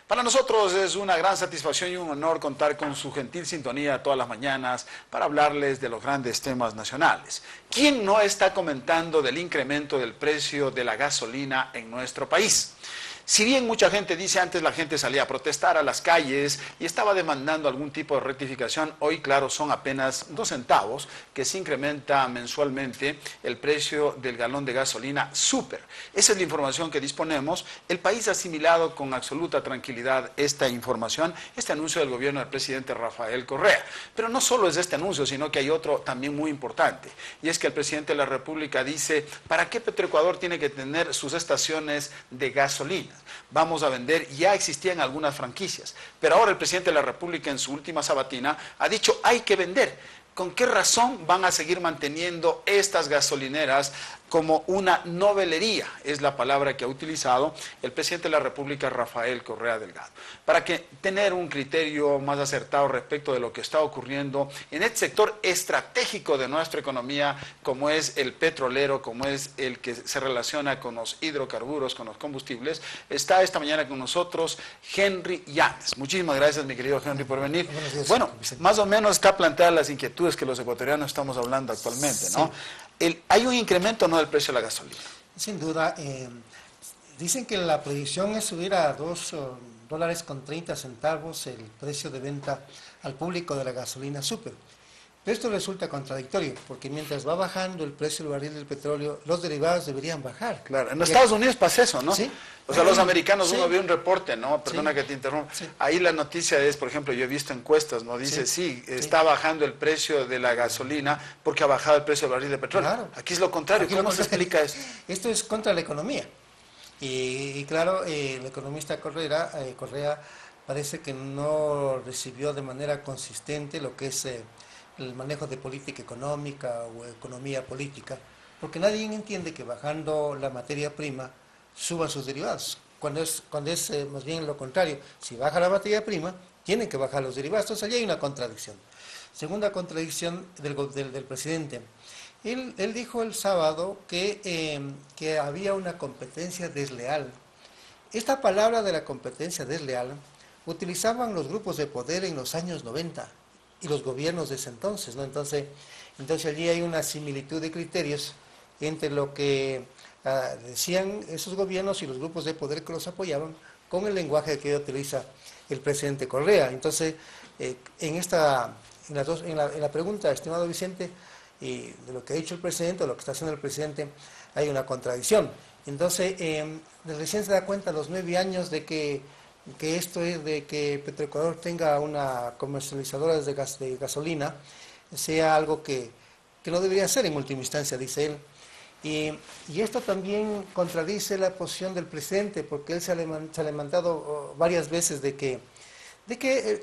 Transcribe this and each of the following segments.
Para nosotros es una gran satisfacción y un honor contar con su gentil sintonía todas las mañanas para hablarles de los grandes temas nacionales. ¿Quién no está comentando del incremento del precio de la gasolina en nuestro país? Si bien mucha gente dice antes la gente salía a protestar a las calles y estaba demandando algún tipo de rectificación, hoy claro son apenas 2 centavos que se incrementa mensualmente el precio del galón de gasolina súper. Esa es la información que disponemos. El país ha asimilado con absoluta tranquilidad esta información, este anuncio del gobierno del presidente Rafael Correa. Pero no solo es este anuncio, sino que hay otro también muy importante, y es que el presidente de la República dice, ¿para qué Petroecuador tiene que tener sus estaciones de gasolina? Vamos a vender, ya existían algunas franquicias, pero ahora el presidente de la República en su última sabatina ha dicho hay que vender. ¿Con qué razón van a seguir manteniendo estas gasolineras como una novelería? Es la palabra que ha utilizado el presidente de la República, Rafael Correa Delgado. Para que tener un criterio más acertado respecto de lo que está ocurriendo en este sector estratégico de nuestra economía, como es el petrolero, como es el que se relaciona con los hidrocarburos, con los combustibles, está esta mañana con nosotros Henry Llanes. Muchísimas gracias, mi querido Henry, por venir. Bueno, más o menos está planteada las inquietudes que los ecuatorianos estamos hablando actualmente, ¿no? Sí. ¿Hay un incremento o no del precio de la gasolina? Sin duda. Dicen que la proyección es subir a $2.30 el precio de venta al público de la gasolina súper. Pero esto resulta contradictorio, porque mientras va bajando el precio del barril del petróleo, los derivados deberían bajar. Claro, en Estados Unidos pasa eso, ¿no? Sí. O sea, los americanos, sí. Uno vio un reporte, ¿no? Perdona que te interrumpa. Sí. Ahí la noticia es, por ejemplo, yo he visto encuestas, ¿no? Dice, sí, está bajando el precio de la gasolina porque ha bajado el precio del barril de petróleo. Claro. Aquí es lo contrario. ¿Cómo se explica eso? Esto es contra la economía. Y claro, el economista Correa parece que no recibió de manera consistente lo que es el manejo de política económica o economía política, porque nadie entiende que bajando la materia prima suban sus derivados, cuando es más bien lo contrario. Si baja la materia prima, tienen que bajar los derivados. Entonces allí hay una contradicción. Segunda contradicción del presidente. Él dijo el sábado que había una competencia desleal. Esta palabra de la competencia desleal utilizaban los grupos de poder en los años 90 y los gobiernos de ese entonces, ¿no? Entonces allí hay una similitud de criterios entre lo que decían esos gobiernos y los grupos de poder que los apoyaban con el lenguaje que utiliza el presidente Correa. Entonces, en la pregunta, estimado Vicente, de lo que ha dicho el presidente o lo que está haciendo el presidente, hay una contradicción. Entonces, recién se da cuenta a los 9 años de que esto es de que Petroecuador tenga una comercializadora de gasolina, sea algo que no debería ser en última instancia, dice él. Y esto también contradice la posición del presidente, porque él se ha levantado varias veces de que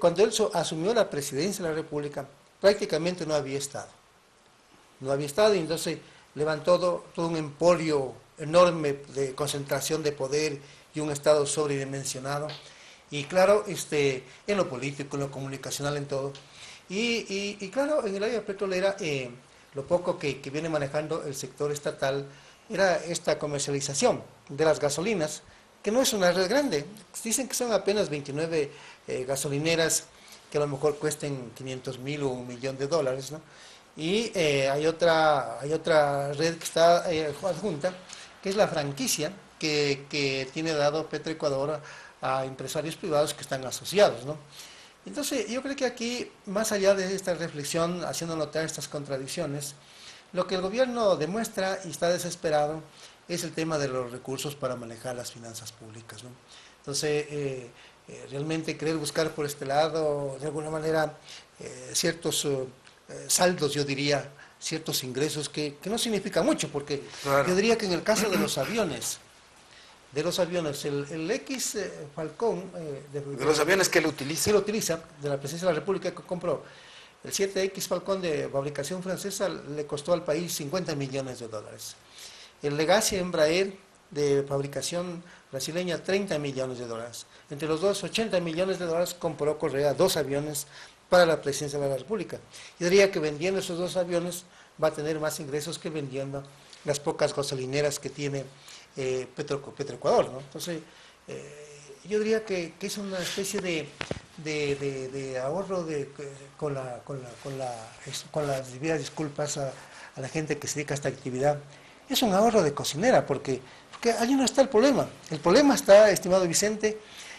cuando él asumió la presidencia de la República, prácticamente no había estado. No había estado, y entonces levantó todo un emporio enorme de concentración de poder y un Estado sobredimensionado. Y claro, en lo político, en lo comunicacional, en todo. Y claro, en el área petrolera, lo poco que viene manejando el sector estatal era esta comercialización de las gasolinas, que no es una red grande. Dicen que son apenas 29 gasolineras que a lo mejor cuesten 500,000 o $1,000,000, ¿no? Y hay otra red que está adjunta, que es la franquicia que tiene dado Petroecuador a empresarios privados que están asociados, ¿no? Entonces, yo creo que aquí, más allá de esta reflexión, haciendo notar estas contradicciones, lo que el gobierno demuestra y está desesperado es el tema de los recursos para manejar las finanzas públicas, ¿no? Entonces, realmente querer buscar por este lado, de alguna manera, ciertos saldos, yo diría, ciertos ingresos que no significa mucho, porque claro, yo diría que en el caso de los aviones, el X Falcón, de los aviones que él utiliza. Sí, lo utiliza, de la Presidencia de la República, que compró el 7X Falcón de fabricación francesa, le costó al país $50 millones. El Legacy Embraer de fabricación brasileña, $30 millones. Entre los dos, $80 millones compró Correa 2 aviones para la Presidencia de la República. Yo diría que vendiendo esos 2 aviones va a tener más ingresos que vendiendo las pocas gasolineras que tiene Petroecuador, ¿no? Entonces, yo diría que es una especie de ahorro con las debidas disculpas a la gente que se dedica a esta actividad. Es un ahorro de cocinera, porque allí no está el problema. El problema está, estimado Vicente,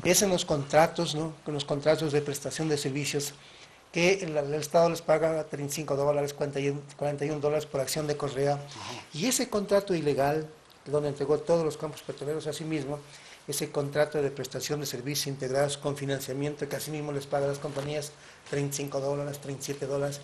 es en los contratos, ¿no? Con los contratos de prestación de servicios, que el Estado les paga $35, $41 por acción de correa, y ese contrato ilegal, donde entregó todos los campos petroleros a sí mismo, ese contrato de prestación de servicios integrados con financiamiento, que así mismo les paga a las compañías $35, $37,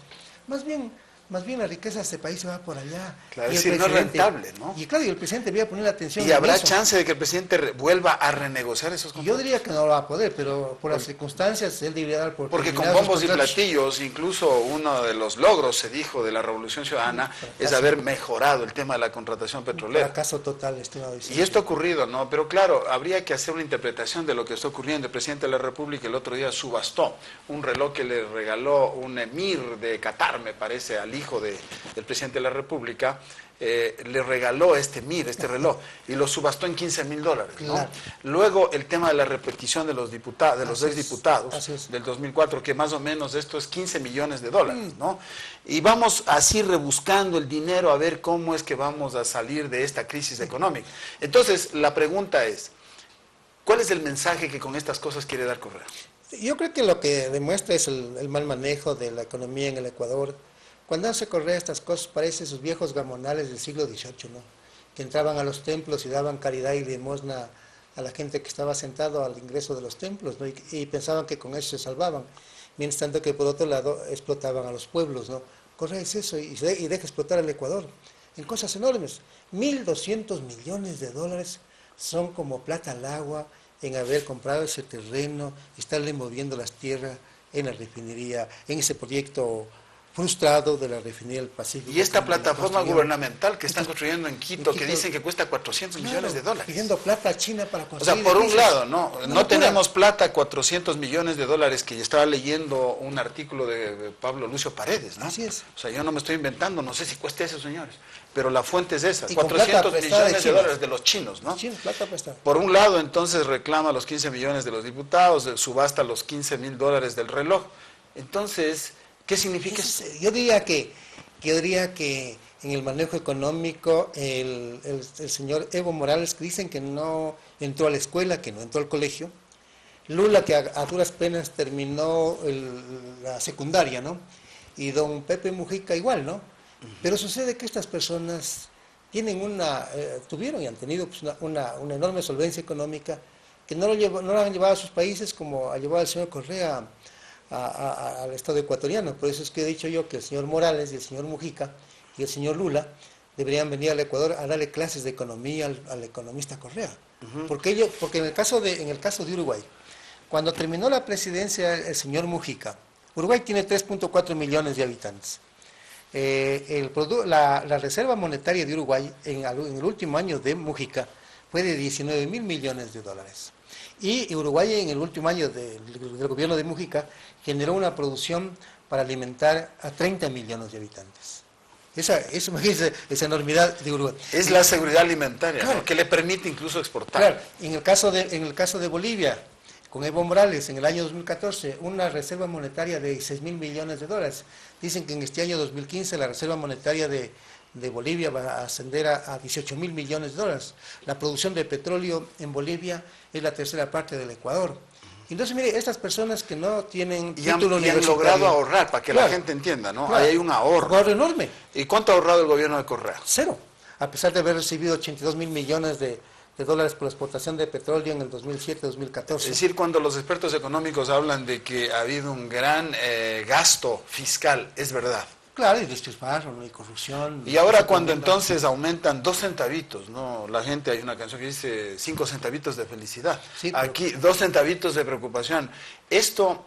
más bien la riqueza de este país se va por allá. Claro, es decir, no es rentable, ¿no? Y claro, y el presidente debía poner la atención. ¿Y habrá chance de que el presidente vuelva a renegociar esos contratos? Yo diría que no lo va a poder, pero por las circunstancias él debería dar por porque con bombos y platillos, incluso uno de los logros, se dijo, de la Revolución Ciudadana, es haber mejorado el tema de la contratación petrolera. Fracaso total, estimado Vicente. Y esto ha ocurrido, ¿no? Pero claro, habría que hacer una interpretación de lo que está ocurriendo. El presidente de la República el otro día subastó un reloj que le regaló un emir de Qatar, me parece, al hijo del presidente de la República. Le regaló este reloj, y lo subastó en $15,000, ¿no? Claro. Luego el tema de la repetición de los diputados, de los exdiputados del 2004, que más o menos esto es $15 millones, ¿no? Y vamos así rebuscando el dinero a ver cómo es que vamos a salir de esta crisis económica. Entonces, la pregunta es, ¿cuál es el mensaje que con estas cosas quiere dar Correa? Yo creo que lo que demuestra es el mal manejo de la economía en el Ecuador. Cuando hace Correa estas cosas parece sus viejos gamonales del siglo XVIII, ¿no? Que entraban a los templos y daban caridad y limosna a la gente que estaba sentado al ingreso de los templos, ¿no? Y pensaban que con eso se salvaban, mientras tanto que por otro lado explotaban a los pueblos, ¿no? Correa es eso y deja explotar al Ecuador en cosas enormes. $1.200 millones son como plata al agua en haber comprado ese terreno y estarle moviendo las tierras en la refinería, en ese proyecto frustrado de la refinería del Pacífico. Y esta plataforma gubernamental que están construyendo en Quito, que dicen que cuesta $400 millones. Pidiendo plata a China para construir. O sea, por un lado, no tenemos plata, $400 millones, que estaba leyendo un artículo de Pablo Lucio Paredes, ¿no? Así es. O sea, yo no me estoy inventando, no sé si cuesta eso, señores, pero la fuente es esa, Y $400 millones de los chinos, ¿no? China, plata prestada. Por un lado, entonces reclama los 15 millones de los diputados, subasta los $15,000 del reloj. Entonces, ¿qué significa eso? Yo diría que en el manejo económico el señor Evo Morales, que dicen que no entró a la escuela, que no entró al colegio, Lula, que a duras penas terminó la secundaria, ¿no? Y don Pepe Mujica igual, ¿no? Pero sucede que estas personas tienen tuvieron y han tenido pues, una enorme solvencia económica que no la han llevado a sus países como ha llevado el señor Correa al Estado ecuatoriano. Por eso es que he dicho yo que el señor Morales y el señor Mujica y el señor Lula deberían venir al Ecuador a darle clases de economía al economista Correa. Porque en el caso de Uruguay, cuando terminó la presidencia el señor Mujica, Uruguay tiene 3.4 millones de habitantes. La reserva monetaria de Uruguay en el último año de Mujica fue de $19,000 millones. Y Uruguay en el último año del gobierno de Mujica generó una producción para alimentar a 30 millones de habitantes. Imagínense esa enormidad de Uruguay. Es la seguridad alimentaria, claro, ¿no? Que le permite incluso exportar. Claro, en el caso de Bolivia, con Evo Morales, en el año 2014, una reserva monetaria de $6,000 millones. Dicen que en este año 2015 la reserva monetaria de Bolivia va a ascender a $18,000 millones. La producción de petróleo en Bolivia es la tercera parte del Ecuador. Entonces, mire, estas personas que no tienen título universitario... han logrado ahorrar, para que la gente entienda, ¿no? Claro, ahí hay un ahorro. Un ahorro enorme. ¿Y cuánto ha ahorrado el gobierno de Correa? Cero. A pesar de haber recibido $82,000 millones de dólares por la exportación de petróleo en el 2007-2014. Es decir, cuando los expertos económicos hablan de que ha habido un gran gasto fiscal, es verdad. Claro, y despilfarro, ¿no? Y corrupción. Y ahora cuando entonces aumentan 2 centavitos, ¿no? La gente, hay una canción que dice 5 centavitos de felicidad. Sí, pero... Aquí 2 centavitos de preocupación. Esto,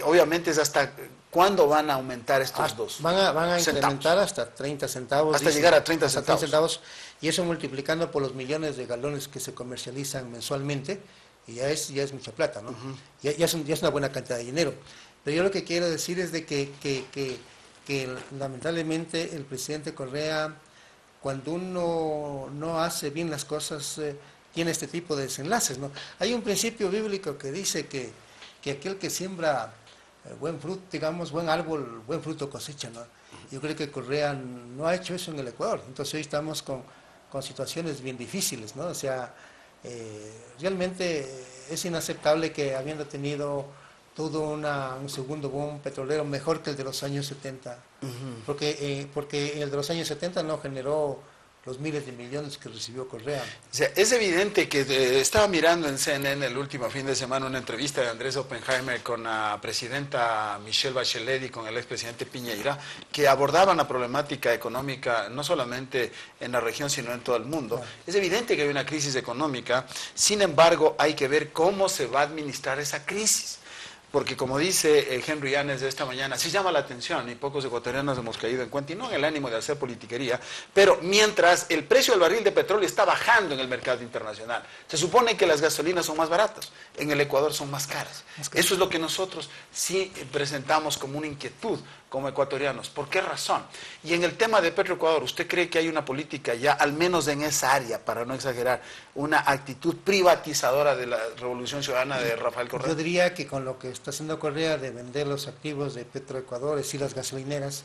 obviamente, es hasta... ¿Cuándo van a aumentar estos dos? Van a incrementar hasta 30 centavos. Hasta llegar a 30 centavos. Y eso multiplicando por los millones de galones que se comercializan mensualmente, y ya es mucha plata, ¿no? Ya es una buena cantidad de dinero. Pero yo lo que quiero decir es de que lamentablemente el presidente Correa, cuando uno no hace bien las cosas, tiene este tipo de desenlaces, ¿no? Hay un principio bíblico que dice que aquel que siembra buen fruto, digamos, buen árbol, buen fruto cosecha, ¿no? Yo creo que Correa no ha hecho eso en el Ecuador, entonces hoy estamos con situaciones bien difíciles, ¿no? O sea, realmente es inaceptable que habiendo tenido todo un segundo boom petrolero mejor que el de los años 70, porque el de los años 70 no generó los miles de millones que recibió Correa. O sea, es evidente que estaba mirando en CNN el último fin de semana una entrevista de Andrés Oppenheimer con la presidenta Michelle Bachelet y con el expresidente Piñera, que abordaban la problemática económica no solamente en la región, sino en todo el mundo. Claro. Es evidente que hay una crisis económica, sin embargo, hay que ver cómo se va a administrar esa crisis. Porque como dice Henry Yanes de esta mañana, sí llama la atención y pocos ecuatorianos hemos caído en cuenta, y no en el ánimo de hacer politiquería, pero mientras el precio del barril de petróleo está bajando en el mercado internacional, se supone que las gasolinas son más baratas, en el Ecuador son más caras. Eso es lo que nosotros sí presentamos como una inquietud como ecuatorianos. ¿Por qué razón? Y en el tema de Petroecuador, ¿usted cree que hay una política ya, al menos en esa área, para no exagerar, una actitud privatizadora de la Revolución Ciudadana de Rafael Correa? Yo diría que con lo que está haciendo Correa de vender los activos de Petroecuador, es decir, las gasolineras,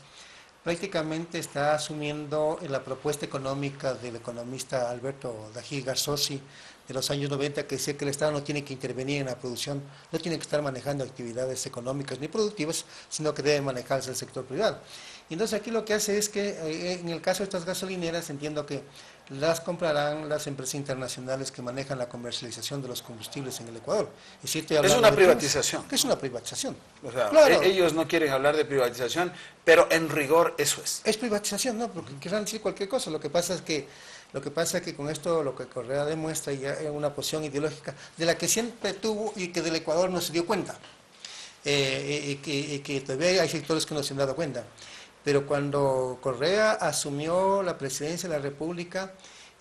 prácticamente está asumiendo la propuesta económica del economista Alberto Dají Garzosi de los años 90, que decía que el Estado no tiene que intervenir en la producción, no tiene que estar manejando actividades económicas ni productivas, sino que debe manejarse el sector privado. Y entonces aquí lo que hace es que, en el caso de estas gasolineras, entiendo que las comprarán las empresas internacionales que manejan la comercialización de los combustibles en el Ecuador. Es una privatización. ¿Qué es una privatización? O sea, claro, ellos no quieren hablar de privatización, pero en rigor eso es. Es privatización, ¿no? Porque querrán decir cualquier cosa. Lo que pasa es que con esto lo que Correa demuestra ya es una posición ideológica de la que siempre tuvo y que del Ecuador no se dio cuenta. Y que todavía hay sectores que no se han dado cuenta. Pero cuando Correa asumió la presidencia de la República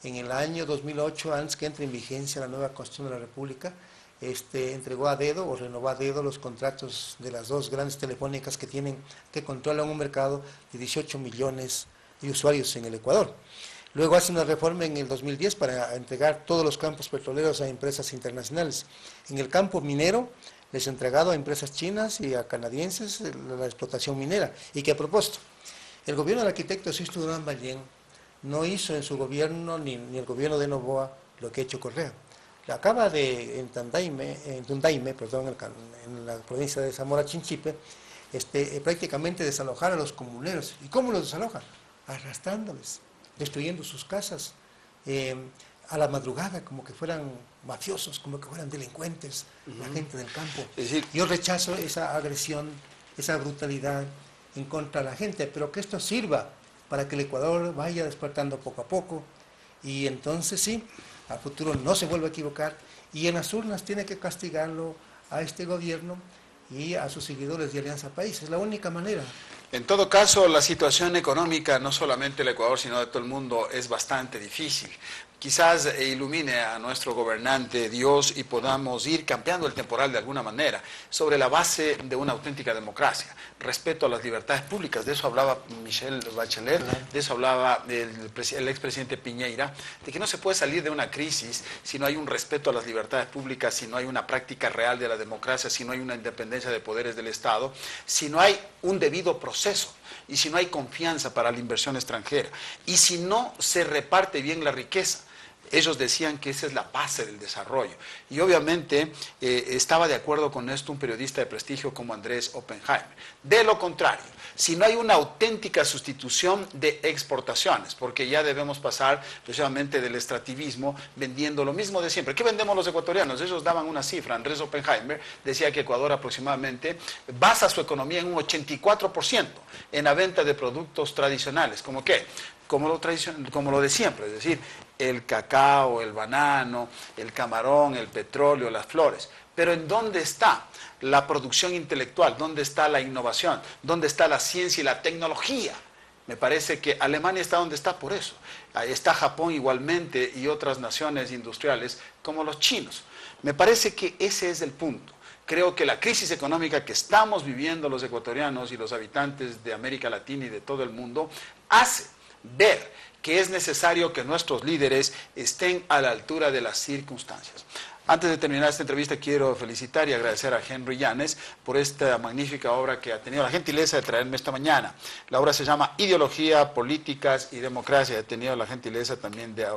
en el año 2008, antes que entre en vigencia la nueva Constitución de la República, entregó a dedo o renovó a dedo los contratos de las dos grandes telefónicas que controlan un mercado de 18 millones de usuarios en el Ecuador. Luego hace una reforma en el 2010 para entregar todos los campos petroleros a empresas internacionales. En el campo minero les ha entregado a empresas chinas y a canadienses la explotación minera. Y que a propósito, el gobierno del arquitecto Sixto Durán Ballén no hizo en su gobierno, ni el gobierno de Noboa, lo que ha hecho Correa. Acaba de, en Tundaime, en la provincia de Zamora Chinchipe, prácticamente desalojar a los comuneros. ¿Y cómo los desalojan? Arrastrándoles, destruyendo sus casas, a la madrugada, como que fueran mafiosos, como que fueran delincuentes, la gente del campo. Es decir, yo rechazo esa agresión, esa brutalidad en contra de la gente, pero que esto sirva para que el Ecuador vaya despertando poco a poco, y entonces sí, a futuro no se vuelva a equivocar, y en las urnas tiene que castigarlo a este gobierno y a sus seguidores de Alianza País. Es la única manera. En todo caso, la situación económica, no solamente del Ecuador, sino de todo el mundo, es bastante difícil. Quizás ilumine a nuestro gobernante Dios y podamos ir cambiando el temporal de alguna manera, sobre la base de una auténtica democracia, respeto a las libertades públicas. De eso hablaba Michelle Bachelet, de eso hablaba el expresidente Piñera, de que no se puede salir de una crisis si no hay un respeto a las libertades públicas, si no hay una práctica real de la democracia, si no hay una independencia de poderes del Estado, si no hay un debido proceso y si no hay confianza para la inversión extranjera y si no se reparte bien la riqueza. Ellos decían que esa es la base del desarrollo. Y obviamente estaba de acuerdo con esto un periodista de prestigio como Andrés Oppenheimer. De lo contrario, si no hay una auténtica sustitución de exportaciones, porque ya debemos pasar precisamente del extractivismo vendiendo lo mismo de siempre. ¿Qué vendemos los ecuatorianos? Ellos daban una cifra. Andrés Oppenheimer decía que Ecuador aproximadamente basa su economía en un 84% en la venta de productos tradicionales. ¿Cómo qué? Como lo de siempre, es decir, el cacao, el banano, el camarón, el petróleo, las flores. Pero ¿en dónde está la producción intelectual? ¿Dónde está la innovación? ¿Dónde está la ciencia y la tecnología? Me parece que Alemania está donde está por eso. Ahí está Japón igualmente y otras naciones industriales como los chinos. Me parece que ese es el punto. Creo que la crisis económica que estamos viviendo los ecuatorianos y los habitantes de América Latina y de todo el mundo hace ver que es necesario que nuestros líderes estén a la altura de las circunstancias. Antes de terminar esta entrevista, quiero felicitar y agradecer a Henry Llanes por esta magnífica obra que ha tenido la gentileza de traerme esta mañana. La obra se llama Ideología, Políticas y Democracia. He tenido la gentileza también de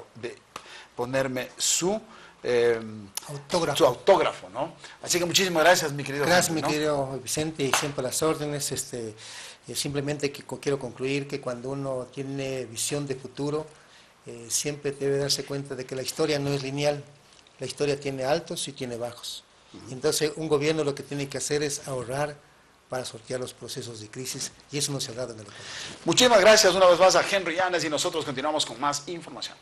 ponerme su autógrafo, ¿no? Así que muchísimas gracias, mi querido Gracias, Henry, mi querido Vicente, y siempre a las órdenes. Simplemente quiero concluir que cuando uno tiene visión de futuro, siempre debe darse cuenta de que la historia no es lineal. La historia tiene altos y tiene bajos. Entonces, un gobierno lo que tiene que hacer es ahorrar para sortear los procesos de crisis, y eso no se ha dado en el gobierno. Muchísimas gracias una vez más a Henry Llanes, y nosotros continuamos con más información.